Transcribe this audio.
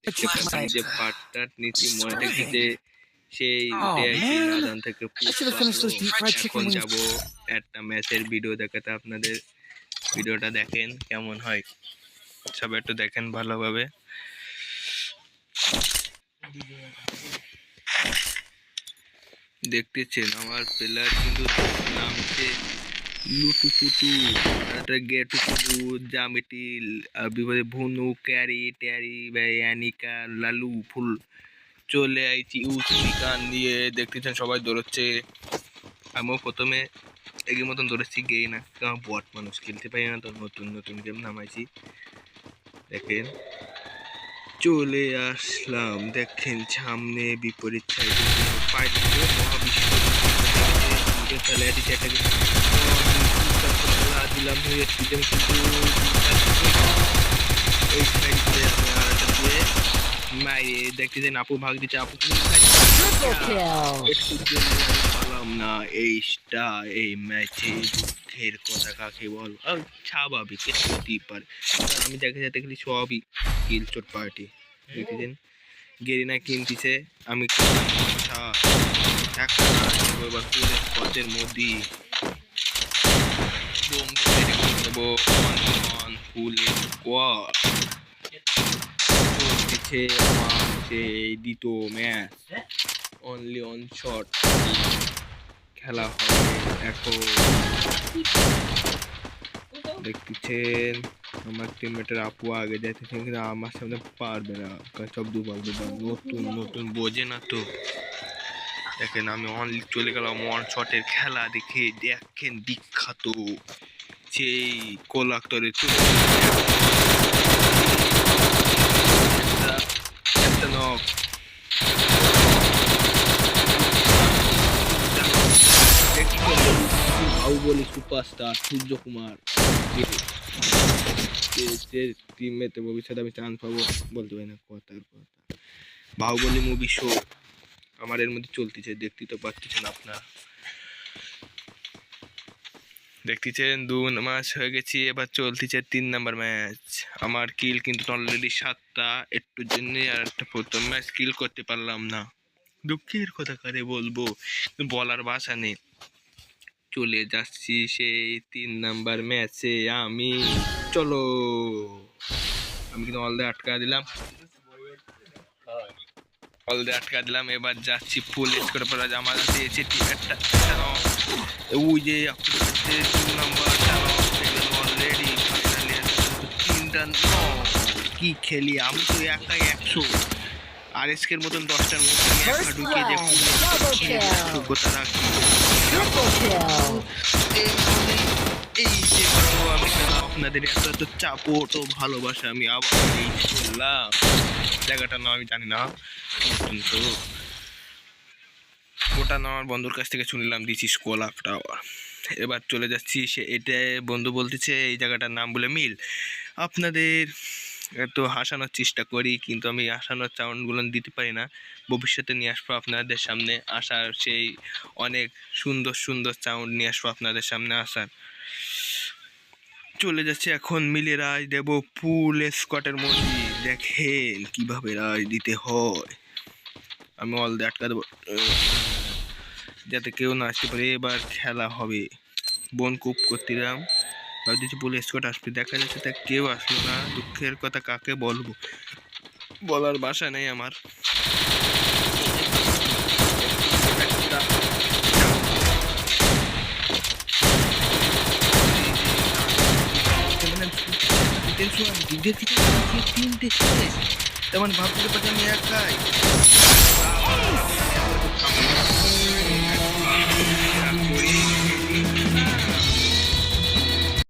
দেখতে পাচ্ছেন যে পাটটার নিচে মনে থাকছে যে সেই উঠে আসি নাদান থেকে এখন যাব একটা ম্যাচের ভিডিও দেখাতে আপনাদের। ভিডিওটা দেখেন কেমন হয়, সবাই একটু দেখেন ভালোভাবে। দেখতেছেন আমার প্লেয়ার কিন্তু নামছে লুটুপুটু, একটা গেটুপুটু, জামিটি, বিপদে ভুনু, ক্যারি ট্যারি ভাই, অ্যানিকা, লালু ফুল চলে আইছি উচিকান নিয়ে। দেখতেছেন সবাই দৌড়চ্ছে, আমিও প্রথমে এগিয়ে মতন দৌড়াচ্ছি, গেই না, কারণ বট মানুষ খেলতে পারি না, তো নতুন নতুন গেম নামাইছি। দেখেন চলে আসলাম, দেখেন সামনে বিপরীত সাইডে মহাবিশ্ব দিলাম কিন্তু এই সাইডে আমি আর একটা দিয়ে মাইরে দেখতেছেন আপু ভাগ দিচ্ছে, আপু পারলাম না এইটা এই ম্যাচে। দুঃখের কথা কাকে বল, স্বাভাবিক হতেই পারে, আমি দেখে যেতে গেলে সবই কিলচোট পার্টি। দেখতেছেন গেরিনা কিনতেছে, আমি এবার পথের মধ্যে দ্বিতীয় ম্যাচ অনলি অন শট খেলা হবে এখন। দেখতেছেন আমার টিমমেটের আপু আগে যাইতেছেন, কিন্তু আমার সামনে পারবে না, সব দুবার নতুন নতুন বোঝে না তো। দেখেন আমি অনলি চলে গেলাম ওয়ান শটের খেলা দেখে। দেখেন বিখ্যাত সেই কোলাক্টরে একটা নক, বাহুবলী সুপারস্টার সূর্য কুমার টিমমেটে ভবিষ্যতে আমি চান্স পাবো, বলতে পারি না কথার কথা। বাহুবলী মুভি শো আমার এর মধ্যে চলতেছে, দেখতে তো পাচ্ছেন আপনারা। দেখতেছেন 2 মাস হয়ে গেছি, এবার চলতেছে 3 নাম্বার ম্যাচ। আমার কিল কিন্তু অলরেডি 7টা, একটুর জন্য আর একটা প্রথম ম্যাচ কিল করতে পারলাম না। দুঃখের কথা কারে বলবো, বলার ভাষা নেই। চলে যাচ্ছি সেই 3 নাম্বার ম্যাচে আমি। চলো, আমি কিন্তু অলরেডি আটকা দিলাম, এবার যাচ্ছি ফুল স্কোর পর। আমার দিয়েছে একটা ওই যে অলরেডি ফাইনালি 3টা কি খেলি আমি তো একাই 100, আর এসকের মতন 10টার মধ্যে আমি একা ঢুকিয়ে যোগ্যতা রাখি। এই যে আমি আপনাদের এত এত চাপোট ও ভালোবাসা আমি আবার করলাম। জায়গাটা না আমি জানি না, কিন্তু ওটা না আমার বন্ধুর কাছ থেকে শুনলাম, দিচ্ছি কোলাপ টাওয়ার। এবার চলে যাচ্ছি, সে এটা বন্ধু বলতেছে এই জায়গাটার নাম বলে মিল। আপনাদের একটু হাসানোর চেষ্টা করি, কিন্তু আমি হাসানোর সাউন্ডগুলো দিতে পারি না। ভবিষ্যতে নিয়ে আসবো আপনাদের সামনে, আসার সেই অনেক সুন্দর সুন্দর সাউন্ড নিয়ে আসবো আপনাদের সামনে আসার। চলে যাচ্ছে এখন মিলে রাজ দেব ফুল স্কটের মধ্যে। দেখেন কিভাবে রাজ দিতে হয়, আমি অল দিয়ে আটকা দেবো যাতে কেউ না আসতে পারে। এবার খেলা হবে, বোন কুপ করতেলাম, ভাবতেছি ফুল স্কট আসবে, দেখা যাচ্ছে তা কেউ আসলো না। দুঃখের কথা কাকে বলবো, বলার ভাষা নেই আমার। তেমন ভাবতে পারছি আমি একাই